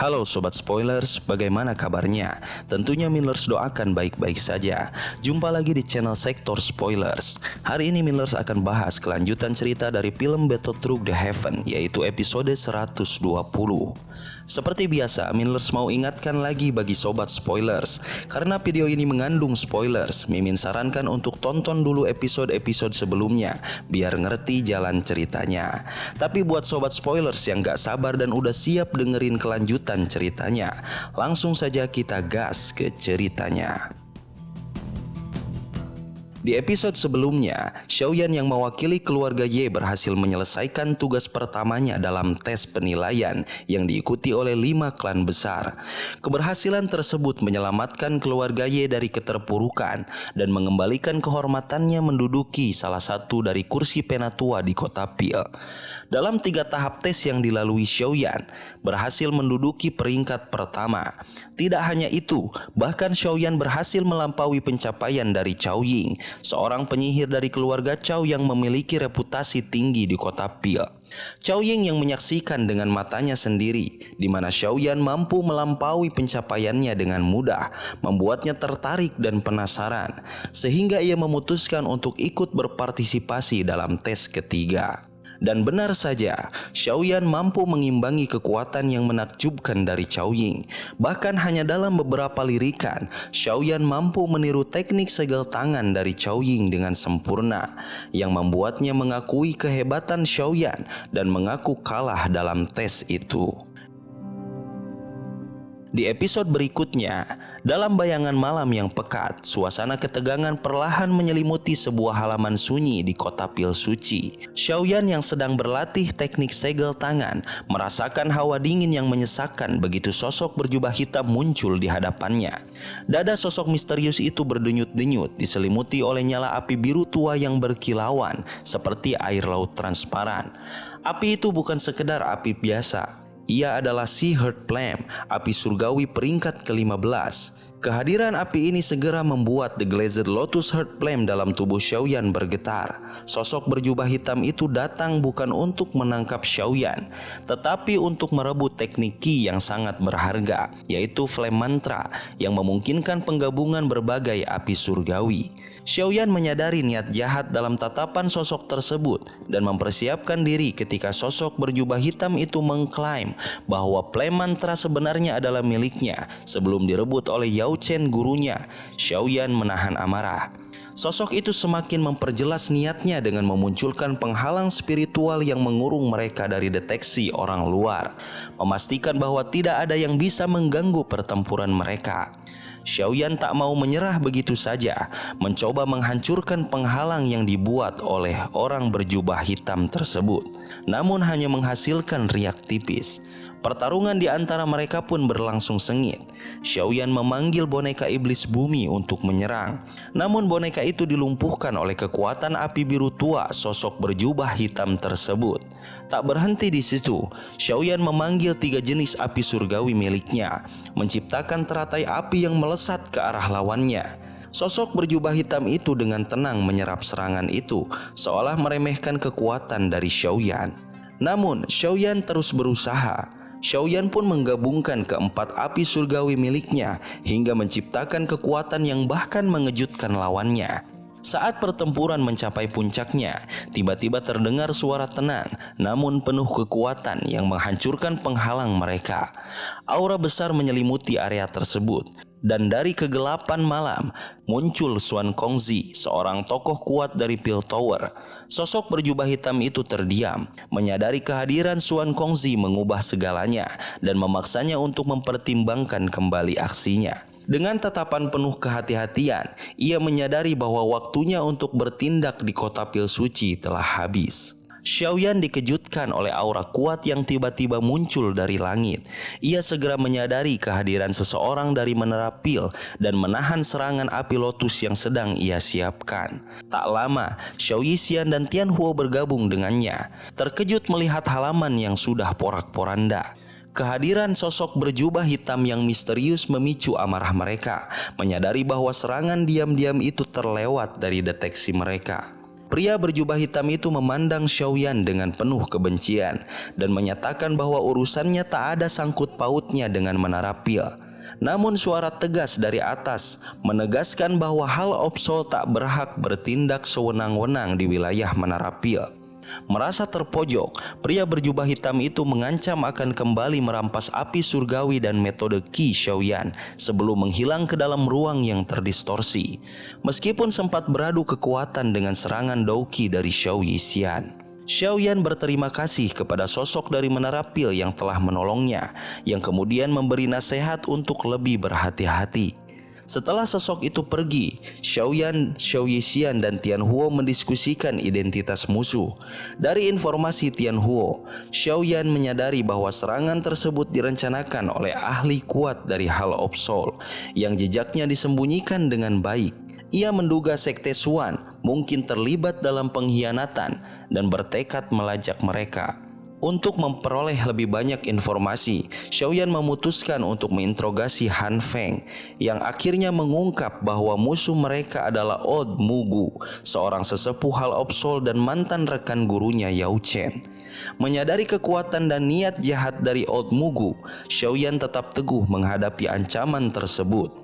Halo Sobat Spoilers, bagaimana kabarnya? Tentunya Millers doakan baik-baik saja. Jumpa lagi di channel Sektor Spoilers. Hari ini Millers akan bahas kelanjutan cerita dari film Battle Through the Heaven, yaitu episode 120. Seperti biasa, Millers mau ingatkan lagi bagi Sobat Spoilers, karena video ini mengandung spoilers, Mimin sarankan untuk tonton dulu episode-episode sebelumnya, biar ngerti jalan ceritanya. Tapi buat Sobat Spoilers yang gak sabar dan udah siap dengerin kelanjutan ceritanya, langsung saja kita gas ke ceritanya. Di episode sebelumnya, Xiaoyan yang mewakili keluarga Ye berhasil menyelesaikan tugas pertamanya dalam tes penilaian yang diikuti oleh 5 klan besar. Keberhasilan tersebut menyelamatkan keluarga Ye dari keterpurukan dan mengembalikan kehormatannya menduduki salah satu dari kursi penatua di kota Pil. Dalam 3 tahap tes yang dilalui Xiaoyan, berhasil menduduki peringkat pertama. Tidak hanya itu, bahkan Xiaoyan berhasil melampaui pencapaian dari Cao Ying, seorang penyihir dari keluarga Cao yang memiliki reputasi tinggi di kota Pil. Cao Ying yang menyaksikan dengan matanya sendiri di mana Xiaoyan mampu melampaui pencapaiannya dengan mudah, membuatnya tertarik dan penasaran, sehingga ia memutuskan untuk ikut berpartisipasi dalam tes ketiga. Dan benar saja, Xiaoyan mampu mengimbangi kekuatan yang menakjubkan dari Cao Ying. Bahkan hanya dalam beberapa lirikan, Xiaoyan mampu meniru teknik segel tangan dari Cao Ying dengan sempurna, yang membuatnya mengakui kehebatan Xiaoyan dan mengaku kalah dalam tes itu. Di episode berikutnya, dalam bayangan malam yang pekat, suasana ketegangan perlahan menyelimuti sebuah halaman sunyi di kota Pil Suci. Xiaoyan yang sedang berlatih teknik segel tangan merasakan hawa dingin yang menyesakkan begitu sosok berjubah hitam muncul di hadapannya. Dada sosok misterius itu berdenyut-denyut diselimuti oleh nyala api biru tua yang berkilauan seperti air laut transparan. Api itu bukan sekedar api biasa. Ia adalah Sea Heart Flame, api surgawi peringkat ke-15. Kehadiran api ini segera membuat The Glazed Lotus Heart Flame dalam tubuh Xiaoyan bergetar. Sosok berjubah hitam itu datang bukan untuk menangkap Xiaoyan, tetapi untuk merebut teknik Qi yang sangat berharga, yaitu Flame Mantra yang memungkinkan penggabungan berbagai api surgawi. Xiaoyan menyadari niat jahat dalam tatapan sosok tersebut dan mempersiapkan diri ketika sosok berjubah hitam itu mengklaim bahwa Flame Mantra sebenarnya adalah miliknya sebelum direbut oleh Yao Chen gurunya. Xiaoyan menahan amarah. Sosok itu semakin memperjelas niatnya dengan memunculkan penghalang spiritual yang mengurung mereka dari deteksi orang luar, memastikan bahwa tidak ada yang bisa mengganggu pertempuran mereka. Xiaoyan tak mau menyerah begitu saja, mencoba menghancurkan penghalang yang dibuat oleh orang berjubah hitam tersebut, namun hanya menghasilkan riak tipis. Pertarungan di antara mereka pun berlangsung sengit. Xiaoyan memanggil boneka iblis bumi untuk menyerang, namun boneka itu dilumpuhkan oleh kekuatan api biru tua sosok berjubah hitam tersebut. Tak berhenti di situ, Xiaoyan memanggil 3 jenis api surgawi miliknya, menciptakan teratai api yang melesat ke arah lawannya. Sosok berjubah hitam itu dengan tenang menyerap serangan itu, seolah meremehkan kekuatan dari Xiaoyan. Namun, Xiaoyan terus berusaha. Xiaoyan pun menggabungkan keempat api surgawi miliknya hingga menciptakan kekuatan yang bahkan mengejutkan lawannya. Saat pertempuran mencapai puncaknya, tiba-tiba terdengar suara tenang namun penuh kekuatan yang menghancurkan penghalang mereka. Aura besar menyelimuti area tersebut, dan dari kegelapan malam muncul Xuan Kongzi, seorang tokoh kuat dari Pil Tower. Sosok berjubah hitam itu terdiam, menyadari kehadiran Xuan Kongzi mengubah segalanya dan memaksanya untuk mempertimbangkan kembali aksinya. Dengan tatapan penuh kehati-hatian, ia menyadari bahwa waktunya untuk bertindak di kota Pil Suci telah habis. Xiaoyan dikejutkan oleh aura kuat yang tiba-tiba muncul dari langit. Ia segera menyadari kehadiran seseorang dari menara Pil dan menahan serangan api lotus yang sedang ia siapkan. Tak lama, Xiao Yixian dan Tian Huo bergabung dengannya, terkejut melihat halaman yang sudah porak-poranda. Kehadiran sosok berjubah hitam yang misterius memicu amarah mereka, menyadari bahwa serangan diam-diam itu terlewat dari deteksi mereka. Pria berjubah hitam itu memandang Xiaoyan dengan penuh kebencian dan menyatakan bahwa urusannya tak ada sangkut pautnya dengan Menara Pil. Namun suara tegas dari atas menegaskan bahwa Hall of Soul tak berhak bertindak sewenang-wenang di wilayah Menara Pil. Merasa terpojok, pria berjubah hitam itu mengancam akan kembali merampas api surgawi dan metode Qi Xiaoyan sebelum menghilang ke dalam ruang yang terdistorsi. Meskipun sempat beradu kekuatan dengan serangan Douqi dari Xiao Yixian, Xiaoyan berterima kasih kepada sosok dari Menara Pil yang telah menolongnya, yang kemudian memberi nasihat untuk lebih berhati-hati. Setelah sosok itu pergi, Xiaoyan, Xiao Yixian, dan Tianhuo mendiskusikan identitas musuh. Dari informasi Tianhuo, Xiaoyan menyadari bahwa serangan tersebut direncanakan oleh ahli kuat dari Hall of Soul yang jejaknya disembunyikan dengan baik. Ia menduga Sekte Xuan mungkin terlibat dalam pengkhianatan dan bertekad melacak mereka. Untuk memperoleh lebih banyak informasi, Xiaoyan memutuskan untuk menginterogasi Han Feng yang akhirnya mengungkap bahwa musuh mereka adalah Old Mugu, seorang sesepuh Hall of Soul dan mantan rekan gurunya Yao Chen. Menyadari kekuatan dan niat jahat dari Old Mugu, Xiaoyan tetap teguh menghadapi ancaman tersebut.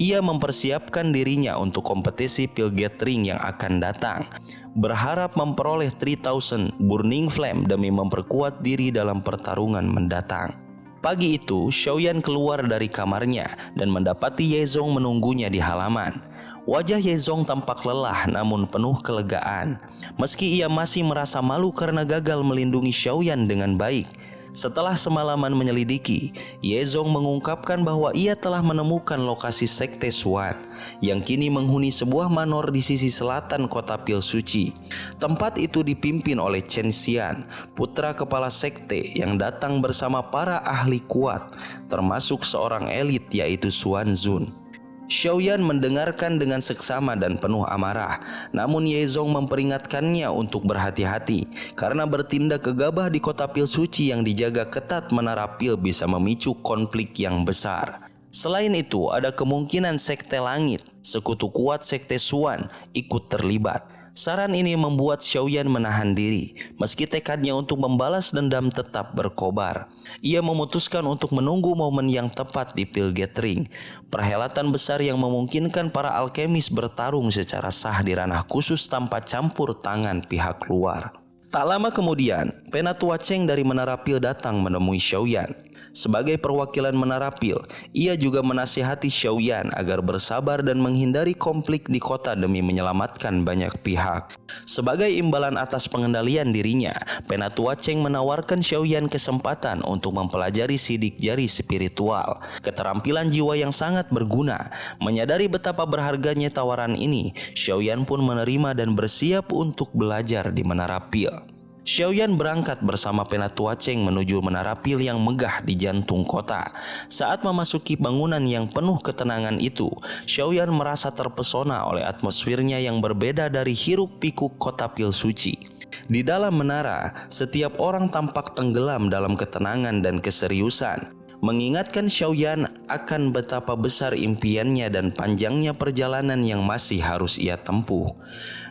Ia mempersiapkan dirinya untuk kompetisi Pil Gathering yang akan datang, berharap memperoleh 3000 Burning Flame demi memperkuat diri dalam pertarungan mendatang. Pagi itu, Xiaoyan keluar dari kamarnya dan mendapati Yezong menunggunya di halaman. Wajah Yezong tampak lelah namun penuh kelegaan. Meski ia masih merasa malu karena gagal melindungi Xiaoyan dengan baik. Setelah semalaman menyelidiki, Yezong mengungkapkan bahwa ia telah menemukan lokasi Sekte Xuan yang kini menghuni sebuah manor di sisi selatan kota Pil Suci. Tempat itu dipimpin oleh Chen Xian, putra kepala sekte yang datang bersama para ahli kuat, termasuk seorang elit yaitu Xuan Zun. Xiaoyan mendengarkan dengan seksama dan penuh amarah, namun Yezong memperingatkannya untuk berhati-hati karena bertindak gegabah di kota Pil Suci yang dijaga ketat Menara Pil bisa memicu konflik yang besar. Selain itu, ada kemungkinan Sekte Langit, sekutu kuat Sekte Xuan, ikut terlibat. Saran ini membuat Xiaoyan menahan diri, meski tekadnya untuk membalas dendam tetap berkobar. Ia memutuskan untuk menunggu momen yang tepat di Pil Gathering, perhelatan besar yang memungkinkan para alkemis bertarung secara sah di ranah khusus tanpa campur tangan pihak luar. Tak lama kemudian, Penatua Cheng dari Menara Pil datang menemui Xiaoyan. Sebagai perwakilan Menara Pil, ia juga menasihati Xiaoyan agar bersabar dan menghindari konflik di kota demi menyelamatkan banyak pihak. Sebagai imbalan atas pengendalian dirinya, Penatua Cheng menawarkan Xiaoyan kesempatan untuk mempelajari sidik jari spiritual, keterampilan jiwa yang sangat berguna. Menyadari betapa berharganya tawaran ini, Xiaoyan pun menerima dan bersiap untuk belajar di Menara Pil. Xiaoyan berangkat bersama Penatua Cheng menuju Menara Pil yang megah di jantung kota. Saat memasuki bangunan yang penuh ketenangan itu, Xiaoyan merasa terpesona oleh atmosfernya yang berbeda dari hiruk-pikuk kota Pil Suci. Di dalam menara, setiap orang tampak tenggelam dalam ketenangan dan keseriusan, mengingatkan Xiaoyan akan betapa besar impiannya dan panjangnya perjalanan yang masih harus ia tempuh.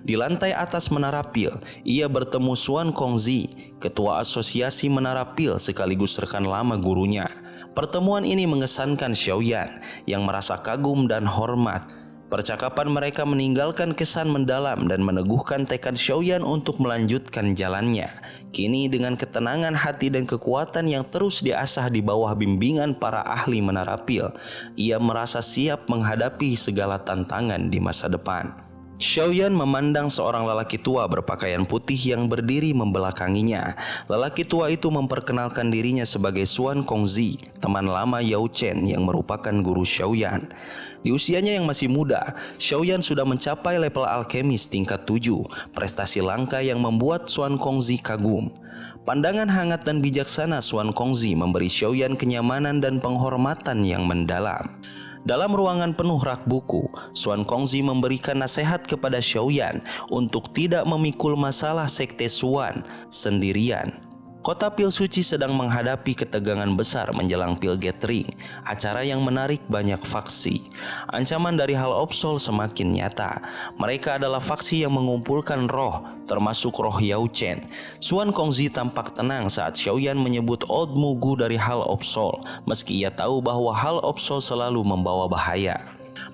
Di lantai atas Menara Pil, ia bertemu Xuan Kongzi, ketua asosiasi Menara Pil sekaligus rekan lama gurunya. Pertemuan ini mengesankan Xiaoyan yang merasa kagum dan hormat. Percakapan mereka meninggalkan kesan mendalam dan meneguhkan tekad Xiaoyan untuk melanjutkan jalannya. Kini dengan ketenangan hati dan kekuatan yang terus diasah di bawah bimbingan para ahli Menara Pil, ia merasa siap menghadapi segala tantangan di masa depan. Xiaoyan memandang seorang lelaki tua berpakaian putih yang berdiri membelakanginya. Lelaki tua itu memperkenalkan dirinya sebagai Xuan Kongzi, teman lama Yao Chen yang merupakan guru Xiaoyan. Di usianya yang masih muda, Xiaoyan sudah mencapai level alkemis tingkat 7, prestasi langka yang membuat Xuan Kongzi kagum. Pandangan hangat dan bijaksana Xuan Kongzi memberi Xiaoyan kenyamanan dan penghormatan yang mendalam. Dalam ruangan penuh rak buku, Xuan Kongzi memberikan nasihat kepada Xiaoyan untuk tidak memikul masalah Sekte Xuan sendirian. Kota Pil Suci sedang menghadapi ketegangan besar menjelang Pil Gathering, acara yang menarik banyak faksi. Ancaman dari Hall of Soul semakin nyata. Mereka adalah faksi yang mengumpulkan roh, termasuk roh Yao Chen. Xuan Kongzi tampak tenang saat Xiaoyan menyebut Old Mugu dari Hall of Soul, meski ia tahu bahwa Hall of Soul selalu membawa bahaya.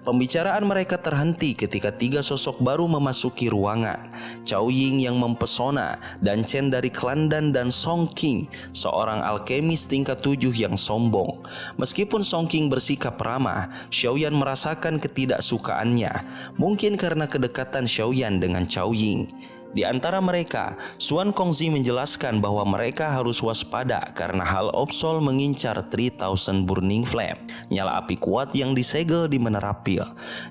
Pembicaraan mereka terhenti ketika 3 sosok baru memasuki ruangan. Cao Ying yang mempesona, dan Chen dari klan Dan, dan Song King, seorang alkemis tingkat 7 yang sombong. Meskipun Song King bersikap ramah, Xiaoyan merasakan ketidaksukaannya, mungkin karena kedekatan Xiaoyan dengan Cao Ying. Di antara mereka, Xuan Kongzi menjelaskan bahwa mereka harus waspada karena Hall of Soul mengincar 3000 Burning Flame, nyala api kuat yang disegel di Menara Pil.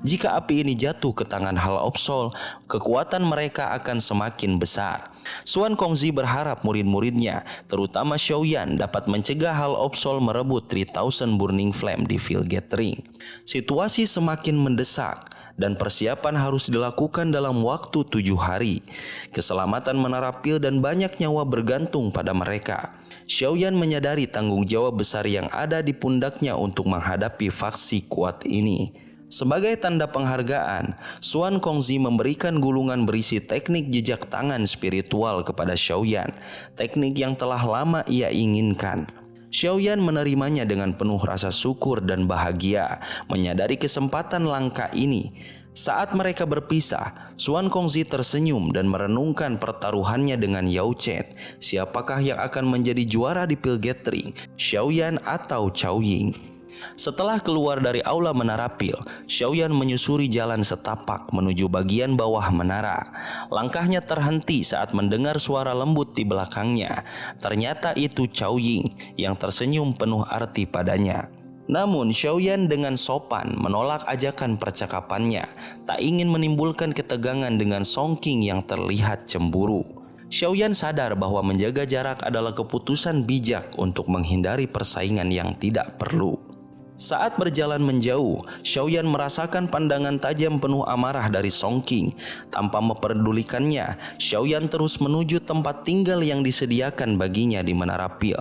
Jika api ini jatuh ke tangan Hall of Soul, kekuatan mereka akan semakin besar. Xuan Kongzi berharap murid-muridnya, terutama Xiaoyan, dapat mencegah Hall of Soul merebut 3000 Burning Flame di Pil Gathering. Situasi semakin mendesak, dan persiapan harus dilakukan dalam waktu 7 hari. Keselamatan Menara Pil dan banyak nyawa bergantung pada mereka. Xiaoyan menyadari tanggung jawab besar yang ada di pundaknya untuk menghadapi faksi kuat ini. Sebagai tanda penghargaan, Xuan Kongzi memberikan gulungan berisi teknik jejak tangan spiritual kepada Xiaoyan, teknik yang telah lama ia inginkan. Xiaoyan menerimanya dengan penuh rasa syukur dan bahagia, menyadari kesempatan langka ini. Saat mereka berpisah, Xuan Kongzi tersenyum dan merenungkan pertaruhannya dengan Yao Chen. Siapakah yang akan menjadi juara di Pil Gathering, Xiaoyan atau Cao Ying? Setelah keluar dari aula Menara Pil, Xiaoyan menyusuri jalan setapak menuju bagian bawah menara. Langkahnya terhenti saat mendengar suara lembut di belakangnya. Ternyata itu Cao Ying yang tersenyum penuh arti padanya. Namun Xiaoyan dengan sopan menolak ajakan percakapannya, tak ingin menimbulkan ketegangan dengan Song King yang terlihat cemburu. Xiaoyan sadar bahwa menjaga jarak adalah keputusan bijak untuk menghindari persaingan yang tidak perlu. Saat berjalan menjauh, Xiaoyan merasakan pandangan tajam penuh amarah dari Song King. Tanpa memperdulikannya, Xiaoyan terus menuju tempat tinggal yang disediakan baginya di Menara Pil.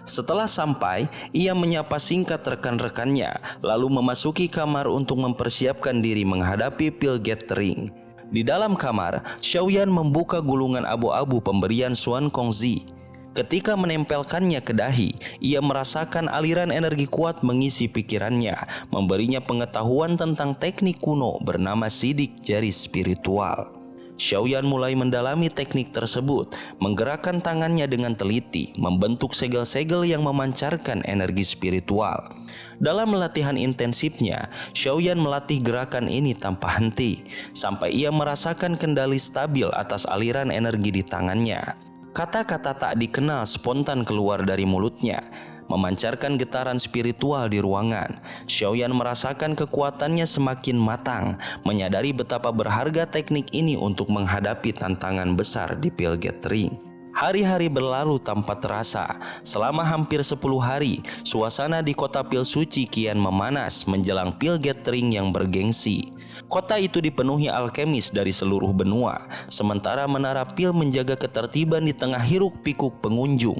Setelah sampai, ia menyapa singkat rekan-rekannya, lalu memasuki kamar untuk mempersiapkan diri menghadapi Pil Gathering. Di dalam kamar, Xiaoyan membuka gulungan abu-abu pemberian Xuan Kongzi. Ketika menempelkannya ke dahi, ia merasakan aliran energi kuat mengisi pikirannya, memberinya pengetahuan tentang teknik kuno bernama sidik jari spiritual. Xiaoyan mulai mendalami teknik tersebut, menggerakkan tangannya dengan teliti, membentuk segel-segel yang memancarkan energi spiritual. Dalam latihan intensifnya, Xiaoyan melatih gerakan ini tanpa henti, sampai ia merasakan kendali stabil atas aliran energi di tangannya. Kata-kata tak dikenal spontan keluar dari mulutnya, memancarkan getaran spiritual di ruangan. Xiaoyan merasakan kekuatannya semakin matang, menyadari betapa berharga teknik ini untuk menghadapi tantangan besar di Pil Gathering. Hari-hari berlalu tanpa terasa. Selama hampir 10 hari, suasana di kota Pil Suci kian memanas menjelang Pil Gathering yang bergengsi. Kota itu dipenuhi alkemis dari seluruh benua, sementara Menara Pil menjaga ketertiban di tengah hiruk-pikuk pengunjung.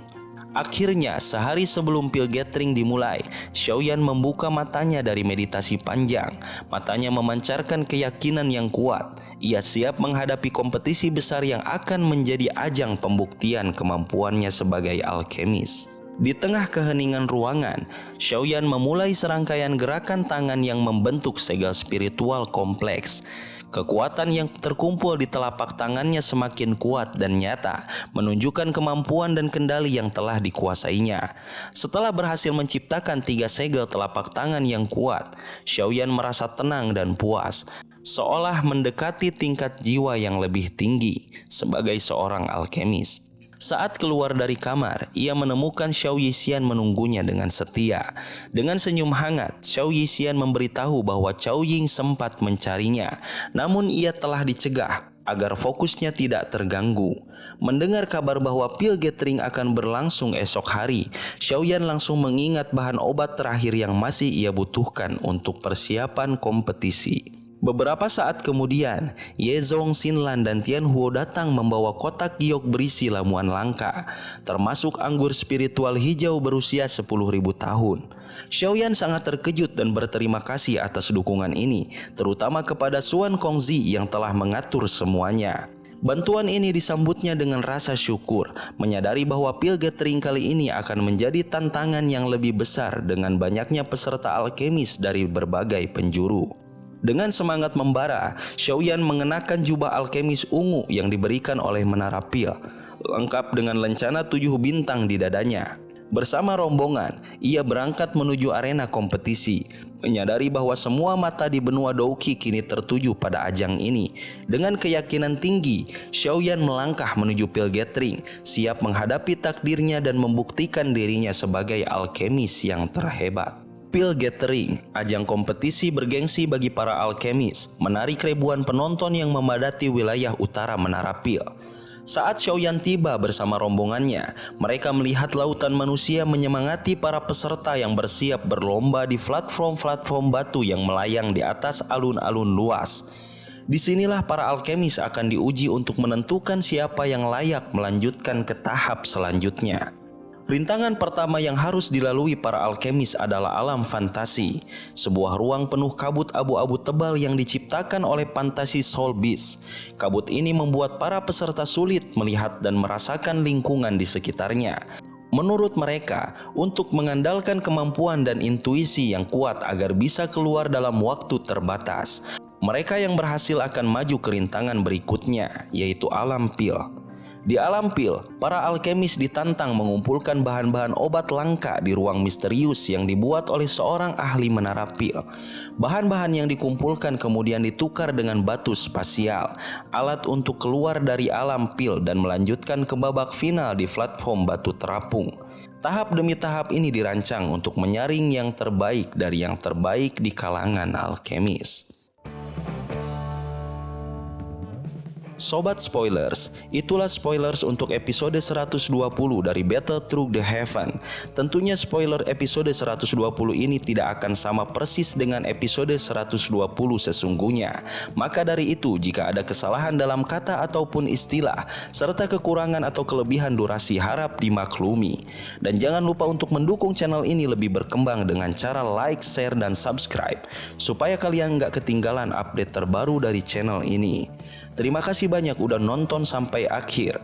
Akhirnya, sehari sebelum Pil Gathering dimulai, Xiaoyan membuka matanya dari meditasi panjang. Matanya memancarkan keyakinan yang kuat. Ia siap menghadapi kompetisi besar yang akan menjadi ajang pembuktian kemampuannya sebagai alkemis. Di tengah keheningan ruangan, Xiaoyan memulai serangkaian gerakan tangan yang membentuk segel spiritual kompleks. Kekuatan yang terkumpul di telapak tangannya semakin kuat dan nyata, menunjukkan kemampuan dan kendali yang telah dikuasainya. Setelah berhasil menciptakan 3 segel telapak tangan yang kuat, Xiaoyan merasa tenang dan puas, seolah mendekati tingkat jiwa yang lebih tinggi sebagai seorang alkemis. Saat keluar dari kamar, ia menemukan Xiao Yixian menunggunya dengan setia. Dengan senyum hangat, Xiao Yixian memberitahu bahwa Cao Ying sempat mencarinya, namun ia telah dicegah agar fokusnya tidak terganggu. Mendengar kabar bahwa Pil Gathering akan berlangsung esok hari, Xiaoyan langsung mengingat bahan obat terakhir yang masih ia butuhkan untuk persiapan kompetisi. Beberapa saat kemudian, Yezong, Xinlan, dan Tianhuo datang membawa kotak giok berisi ramuan langka, termasuk anggur spiritual hijau berusia 10.000 tahun. Xiaoyan sangat terkejut dan berterima kasih atas dukungan ini, terutama kepada Xuan Kongzi yang telah mengatur semuanya. Bantuan ini disambutnya dengan rasa syukur, menyadari bahwa pil gathering kali ini akan menjadi tantangan yang lebih besar dengan banyaknya peserta alkemis dari berbagai penjuru. Dengan semangat membara, Xiaoyan mengenakan jubah alkemis ungu yang diberikan oleh Menara Pil, lengkap dengan lencana 7 bintang di dadanya. Bersama rombongan, ia berangkat menuju arena kompetisi, menyadari bahwa semua mata di benua Douqi kini tertuju pada ajang ini. Dengan keyakinan tinggi, Xiaoyan melangkah menuju Pil Gathering, siap menghadapi takdirnya dan membuktikan dirinya sebagai alkemis yang terhebat. Pil Gathering, ajang kompetisi bergengsi bagi para alkemis, menarik ribuan penonton yang memadati wilayah utara Menara Pil. Saat Xiaoyan tiba bersama rombongannya, mereka melihat lautan manusia menyemangati para peserta yang bersiap berlomba di platform-platform batu yang melayang di atas alun-alun luas. Disinilah para alkemis akan diuji untuk menentukan siapa yang layak melanjutkan ke tahap selanjutnya. Rintangan pertama yang harus dilalui para alkemis adalah alam fantasi, sebuah ruang penuh kabut abu-abu tebal yang diciptakan oleh fantasi Soul Beast. Kabut ini membuat para peserta sulit melihat dan merasakan lingkungan di sekitarnya. Menurut mereka, untuk mengandalkan kemampuan dan intuisi yang kuat agar bisa keluar dalam waktu terbatas, mereka yang berhasil akan maju ke rintangan berikutnya, yaitu alam pil. Di alam pil, para alkemis ditantang mengumpulkan bahan-bahan obat langka di ruang misterius yang dibuat oleh seorang ahli menara pil. Bahan-bahan yang dikumpulkan kemudian ditukar dengan batu spasial, alat untuk keluar dari alam pil dan melanjutkan ke babak final di platform batu terapung. Tahap demi tahap ini dirancang untuk menyaring yang terbaik dari yang terbaik di kalangan alkemis. Sobat Spoilers, itulah spoilers untuk episode 120 dari Battle Through the Heaven. Tentunya spoiler episode 120 ini tidak akan sama persis dengan episode 120 sesungguhnya. Maka dari itu, jika ada kesalahan dalam kata ataupun istilah, serta kekurangan atau kelebihan durasi harap dimaklumi. Dan jangan lupa untuk mendukung channel ini lebih berkembang dengan cara like, share, dan subscribe, supaya kalian nggak ketinggalan update terbaru dari channel ini. Terima kasih banyak udah nonton sampai akhir.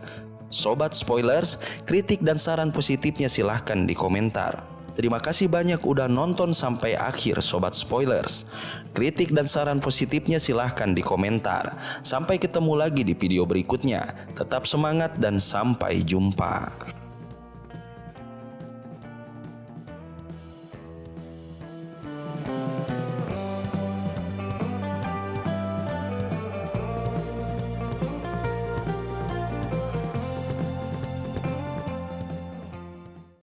Sobat Spoilers, kritik dan saran positifnya silahkan di komentar. Terima kasih banyak udah nonton sampai akhir Sobat Spoilers. Kritik dan saran positifnya silahkan di komentar. Sampai ketemu lagi di video berikutnya. Tetap semangat dan sampai jumpa.